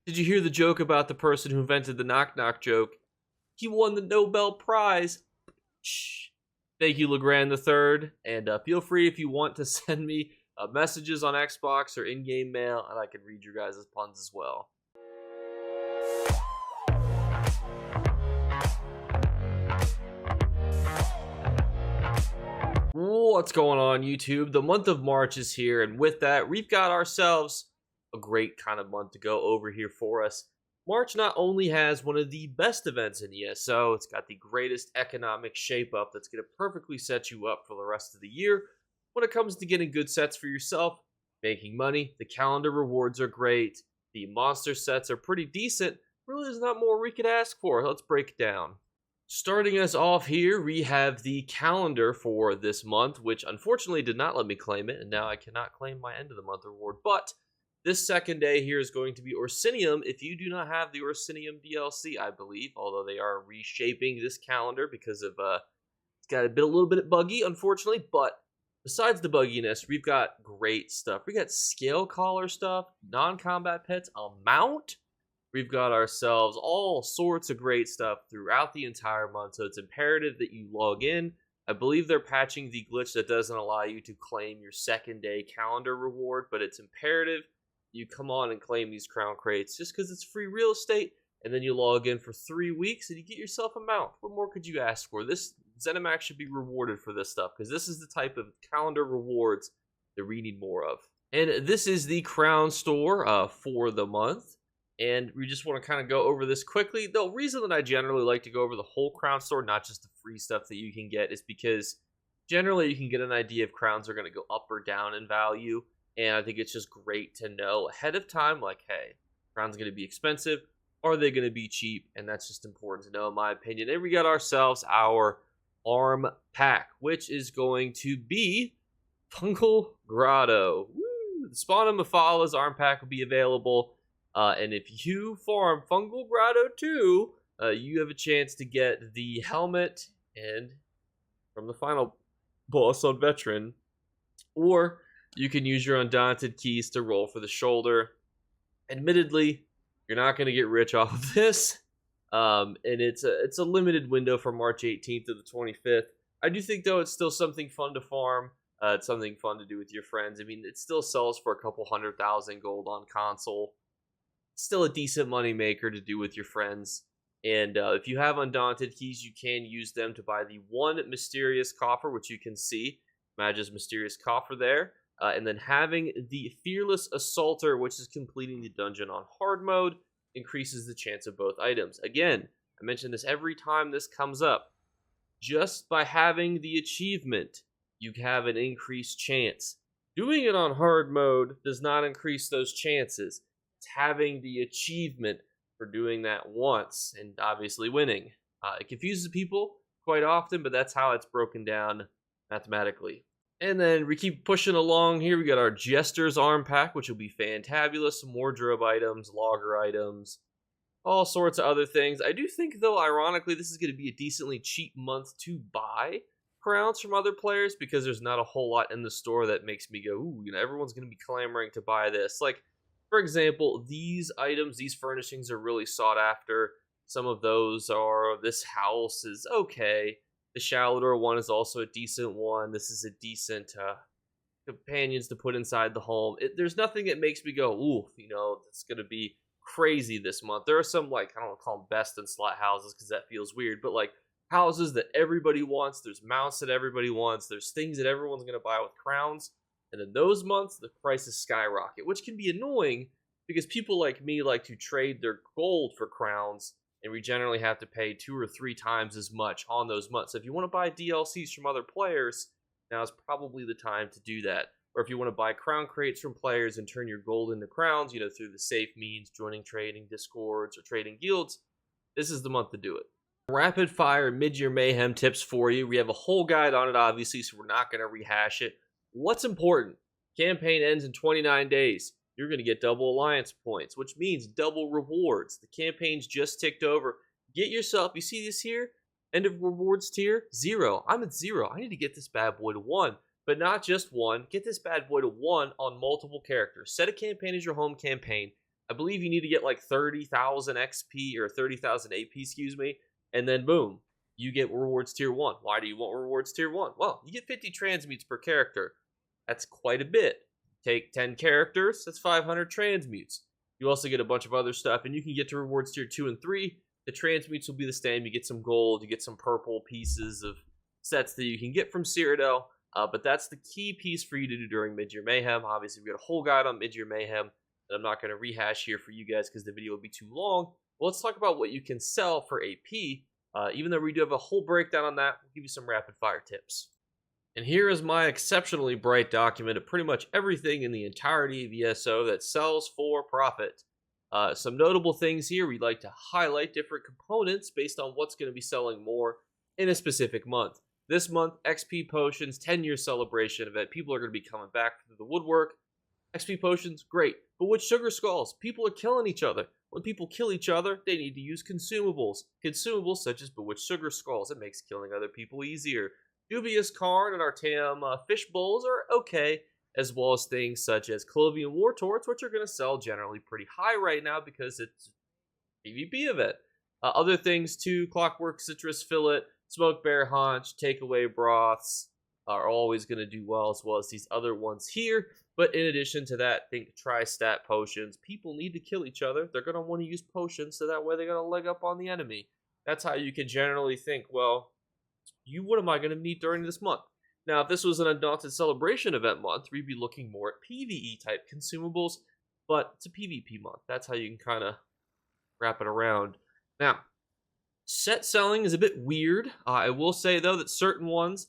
Did you hear the joke about the person who invented the knock knock joke? He won the Nobel Prize. Shh. Thank you, Legrand the Third, and feel free if you want to send me messages on Xbox or in-game mail, and I can read your guys' puns as well. What's going on, YouTube? The month of March is here, and with that, we've got ourselves a great kind of month to go over here for us. March not only has one of the best events in ESO, it's got the greatest economic shape-up that's going to perfectly set you up for the rest of the year. When it comes to getting good sets for yourself, making money, the calendar rewards are great, the monster sets are pretty decent. Really, there's not more we could ask for. Let's break it down. Starting us off here, we have the calendar for this month, which unfortunately did not let me claim it, and now I cannot claim my end of the month reward. But this second day here is going to be Orsinium. If you do not have the Orsinium DLC, I believe, although they are reshaping this calendar because of it's got a little bit buggy, unfortunately. But besides the bugginess, we've got great stuff. We got scale collar stuff, non-combat pets, a mount. We've got ourselves all sorts of great stuff throughout the entire month, so it's imperative that you log in. I believe they're patching the glitch that doesn't allow you to claim your second day calendar reward, but it's imperative you come on and claim these crown crates just because it's free real estate, and then you log in for 3 weeks and you get yourself a mount. What more could you ask for? This ZeniMax should be rewarded for this stuff because this is the type of calendar rewards that we need more of. And this is the crown store for the month. And we just want to kind of go over this quickly. The reason that I generally like to go over the whole crown store, not just the free stuff that you can get, is because generally you can get an idea if crowns are going to go up or down in value. And I think it's just great to know ahead of time, like, hey, crowns going to be expensive. Are they going to be cheap? And that's just important to know, in my opinion. And we got ourselves our arm pack, which is going to be Fungal Grotto. Woo! The Spawn of Mephila's arm pack will be available. And if you farm Fungal Grotto 2, you have a chance to get the helmet and from the final boss on Veteran, or you can use your Undaunted keys to roll for the shoulder. Admittedly, you're not going to get rich off of this, and it's a limited window from March 18th to the 25th. I do think, though, it's still something fun to farm. It's something fun to do with your friends. I mean, it still sells for a couple 100,000 gold on console. Still a decent money maker to do with your friends. And if you have Undaunted keys, you can use them to buy the one mysterious coffer, which you can see, Mag's mysterious coffer there. And then having the Fearless Assaulter, which is completing the dungeon on hard mode, increases the chance of both items. Again, I mention this every time this comes up. Just by having the achievement, you have an increased chance. Doing it on hard mode does not increase those chances. Having the achievement for doing that once and obviously winning. It confuses people quite often, but that's how it's broken down mathematically. And then we keep pushing along here. We got our Jester's arm pack, which will be fantabulous. Some wardrobe items, logger items, all sorts of other things. I do think, though, ironically, this is going to be a decently cheap month to buy crowns from other players because there's not a whole lot in the store that makes me go, ooh, everyone's going to be clamoring to buy this. Like, for example, these items, these furnishings are really sought after. Some of those are, this house is okay. The Shalador one is also a decent one. This is a decent companions to put inside the home. There's nothing that makes me go, ooh, it's going to be crazy this month. There are some, like, I don't want to call them best in slot houses because that feels weird, but like houses that everybody wants. There's mounts that everybody wants. There's things that everyone's going to buy with crowns. And in those months, the prices skyrocket, which can be annoying because people like me like to trade their gold for crowns, and we generally have to pay 2 or 3 times as much on those months. So if you want to buy DLCs from other players, now is probably the time to do that. Or if you want to buy crown crates from players and turn your gold into crowns, through the safe means, joining trading discords or trading guilds, this is the month to do it. Rapid fire Midyear Mayhem tips for you. We have a whole guide on it, obviously, so we're not going to rehash it. What's important? Campaign ends in 29 days. You're going to get double alliance points, which means double rewards. The campaign's just ticked over. Get yourself, you see this here? End of rewards tier, 0. I'm at 0. I need to get this bad boy to 1. But not just 1. Get this bad boy to 1 on multiple characters. Set a campaign as your home campaign. I believe you need to get like 30,000 XP or 30,000 AP, excuse me, and then boom, you get rewards tier 1. Why do you want rewards tier 1? Well, you get 50 transmutes per character. That's quite a bit. Take 10 characters, that's 500 transmutes. You also get a bunch of other stuff, and you can get to rewards tier 2 and 3. The transmutes will be the same. You get some gold, you get some purple pieces of sets that you can get from Cyrodiil, but that's the key piece for you to do during Midyear Mayhem. Obviously, we got a whole guide on Midyear Mayhem that I'm not going to rehash here for you guys because the video will be too long. But let's talk about what you can sell for AP. Even though we do have a whole breakdown on that, we'll give you some rapid fire tips. And here is my exceptionally bright document of pretty much everything in the entirety of ESO that sells for profit. Some notable things here, we'd like to highlight different components based on what's going to be selling more in a specific month. This month, XP Potions 10-year celebration event. People are going to be coming back through the woodwork. XP Potions, great. But with Sugar Skulls, people are killing each other. When people kill each other, they need to use consumables. Consumables such as Bewitched Sugar Skulls. It makes killing other people easier. Dubious Karn and Artaeum Fish Bowls are okay, as well as things such as Clovian War Torts, which are going to sell generally pretty high right now because it's a PvP event. Other things too, Clockwork Citrus Fillet, Smoked Bear Haunch, Takeaway Broths are always going to do well as these other ones here. But in addition to that, think Tri-Stat Potions. People need to kill each other. They're going to want to use potions so that way they're going to leg up on the enemy. That's how you can generally think, well, what am I going to need during this month? Now, if this was an Undaunted Celebration event month, we'd be looking more at PvE type consumables, but it's a PvP month. That's how you can kind of wrap it around. Now, set selling is a bit weird. I will say, though, that certain ones,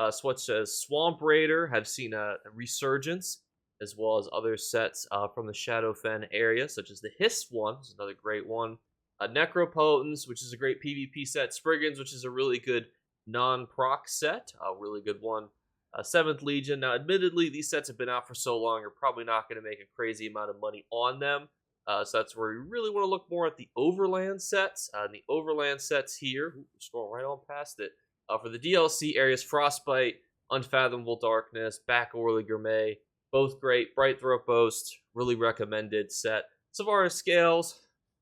such as Swamp Raider, have seen a resurgence, as well as other sets from the Shadowfen area, such as the Hiss one, is another great one. Necropotence, which is a great PvP set. Spriggans, which is a really good non-proc set, a really good one. 7th Legion. Now, admittedly, these sets have been out for so long, you're probably not going to make a crazy amount of money on them. So that's where you really want to look more at the Overland sets. And the Overland sets here, scroll right on past it. For the DLC areas, Frostbite, Unfathomable Darkness, Back Orly Gourmet, both great. Bright Throat Boast, really recommended set. Savara Scales,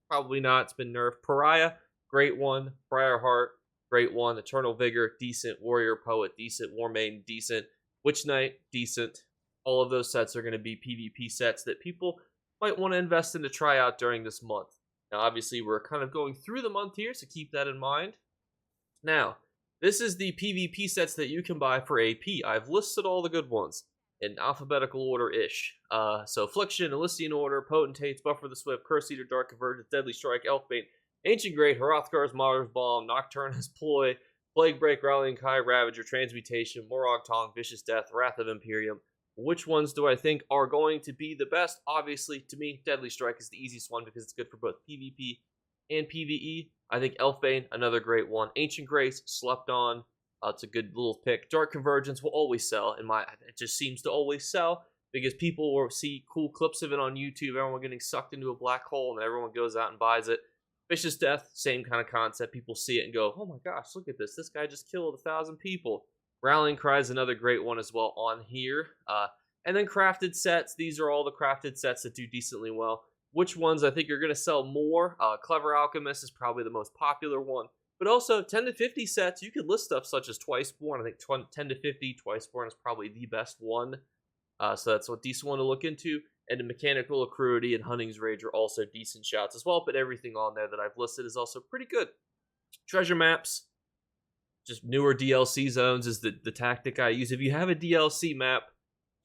probably not, it's been nerfed. Pariah, great one. Briarheart, great one. Eternal Vigor, decent. Warrior Poet, decent. War Maiden, decent. Witch Knight, decent. All of those sets are going to be PvP sets that people might want to invest in to try out during this month. Now, obviously, we're kind of going through the month here, so keep that in mind. Now, this is the PvP sets that you can buy for AP. I've listed all the good ones in alphabetical order-ish. So Affliction, Elysian Order, Potentates, Buffer the Swift, Curse Eater, Dark Convergence, Deadly Strike, Elfbane, Ancient Great, Hrothgar's Martyr's Balm, Nocturnus Ploy, Plague Break, Rallying Kai, Ravager, Transmutation, Morag Tong, Vicious Death, Wrath of Imperium. Which ones do I think are going to be the best? Obviously, to me, Deadly Strike is the easiest one because it's good for both PvP and PvE. I think Elfbane, another great one. Ancient Grace, Slept On, it's a good little pick. Dark Convergence will always sell. It just seems to always sell because people will see cool clips of it on YouTube. Everyone getting sucked into a black hole, and everyone goes out and buys it. Vicious Death, same kind of concept. People see it and go, "Oh my gosh, look at this! This guy just killed 1,000 people." Rallying Cry is another great one as well on here. And then crafted sets. These are all the crafted sets that do decently well. Which ones I think are going to sell more? Clever Alchemist is probably the most popular one. But also, 10 to 50 sets, you could list stuff such as Twiceborn. I think 10 to 50, Twiceborn is probably the best one. So that's a decent one to look into. And the Mechanical Accruity and Hunting's Rage are also decent shots as well. But everything on there that I've listed is also pretty good. Treasure maps. Just newer DLC zones is the tactic I use. If you have a DLC map,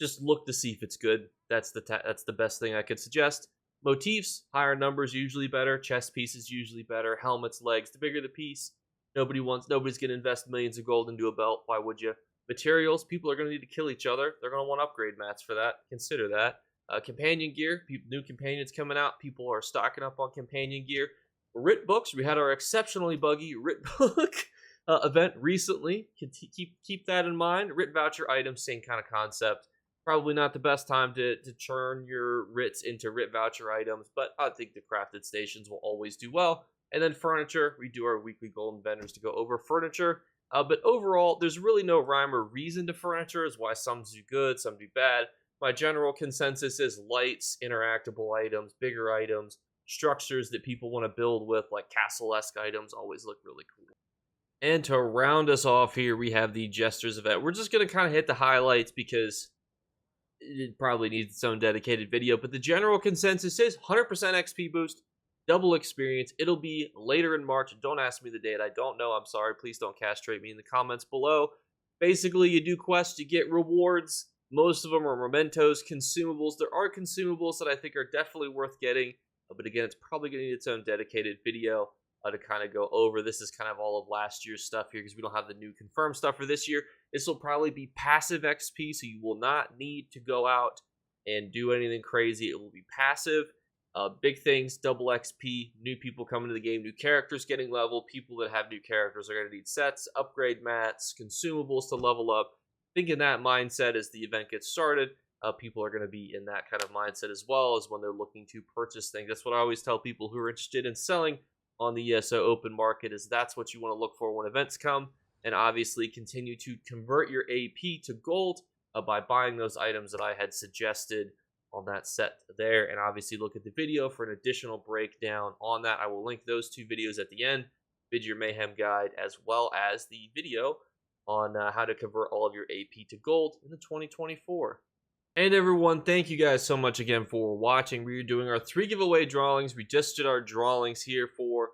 just look to see if it's good. That's the best thing I could suggest. Motifs, higher numbers usually better. Chest pieces usually better. Helmets, legs, the bigger the piece. Nobody's going to invest millions of gold into a belt. Why would you? Materials, people are going to need to kill each other. They're going to want upgrade mats for that. Consider that. Companion gear, new companions coming out. People are stocking up on companion gear. Writ books, we had our exceptionally buggy writ book event recently. Keep that in mind. Writ voucher items, same kind of concept. Probably not the best time to churn your writs into writ voucher items, but I think the crafted stations will always do well. And then furniture, we do our weekly golden vendors to go over furniture. But overall, there's really no rhyme or reason to furniture, is why some do good, some do bad. my general consensus is lights, interactable items, bigger items, structures that people want to build with, like castle-esque items, always look really cool. And to round us off here, we have the Jester's event. We're just going to kind of hit the highlights because it probably needs its own dedicated video, but the general consensus is 100% XP boost, double experience. It'll be later in March. Don't ask me the date. I don't know. I'm sorry. Please don't castrate me in the comments below. Basically, you do quests, you get rewards. Most of them are mementos, consumables. There are consumables that I think are definitely worth getting, but again, it's probably going to need its own dedicated video to kind of go over. This is kind of all of last year's stuff here because we don't have the new confirmed stuff for this year. This will probably be passive XP, so you will not need to go out and do anything crazy. It will be passive. Big things, double XP, new people coming to the game, new characters getting leveled. People that have new characters are going to need sets, upgrade mats, consumables to level up. Think in that mindset as the event gets started. People are going to be in that kind of mindset as well as when they're looking to purchase things. That's what I always tell people who are interested in selling on the ESO open market, is that's what you want to look for when events come. And obviously continue to convert your AP to gold by buying those items that I had suggested on that set there. And obviously look at the video for an additional breakdown on that. I will link those two videos at the end, Midyear Mayhem guide, as well as the video on how to convert all of your AP to gold in the 2024. And everyone, thank you guys so much again for watching. We are doing our 3 giveaway drawings. We just did our drawings here for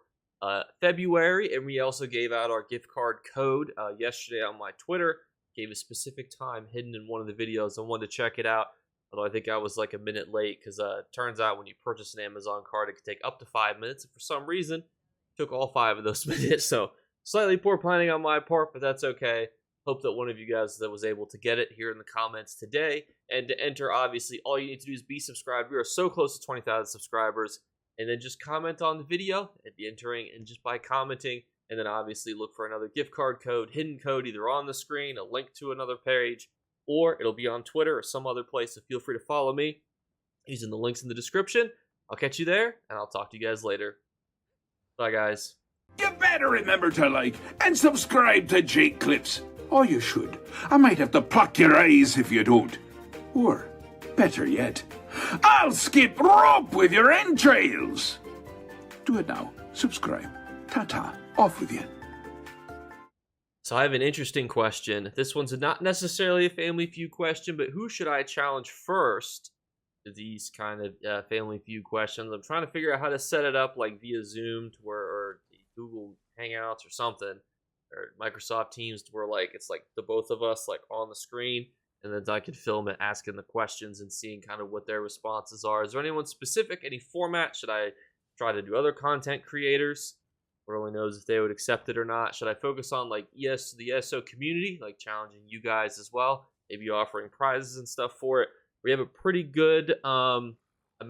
February, and we also gave out our gift card code yesterday on my Twitter. Gave a specific time hidden in one of the videos. I wanted to check it out, although I think I was like a minute late because it turns out when you purchase an Amazon card, it can take up to 5 minutes. And for some reason, it took all 5 of those minutes. So slightly poor planning on my part, but that's okay. Hope that one of you guys that was able to get it here in the comments today. And to enter, obviously, all you need to do is be subscribed. We are so close to 20,000 subscribers. And then just comment on the video and be entering, and just by commenting. And then obviously look for another gift card code, hidden code, either on the screen, a link to another page, or it'll be on Twitter or some other place. So feel free to follow me using the links in the description. I'll catch you there, and I'll talk to you guys later. Bye, guys. You better remember to like and subscribe to Jake Clips. Or you should. I might have to pluck your eyes if you don't. Or, better yet, I'll skip rope with your entrails. Do it now. Subscribe. Ta-ta. Off with you. So I have an interesting question. This one's not necessarily a Family Feud question, but who should I challenge first to these kind of Family Feud questions? I'm trying to figure out how to set it up, like via Zoom to where, or Google Hangouts or something, or Microsoft Teams, to where like it's like the both of us like on the screen, and then I could film it asking the questions and seeing kind of what their responses are. Is there anyone specific, any format? Should I try to do other content creators? Who only knows if they would accept it or not? Should I focus on like the ESO community, like challenging you guys as well, maybe offering prizes and stuff for it? We have a pretty good amount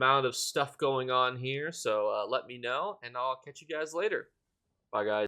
of stuff going on here, so let me know, and I'll catch you guys later. Bye, guys.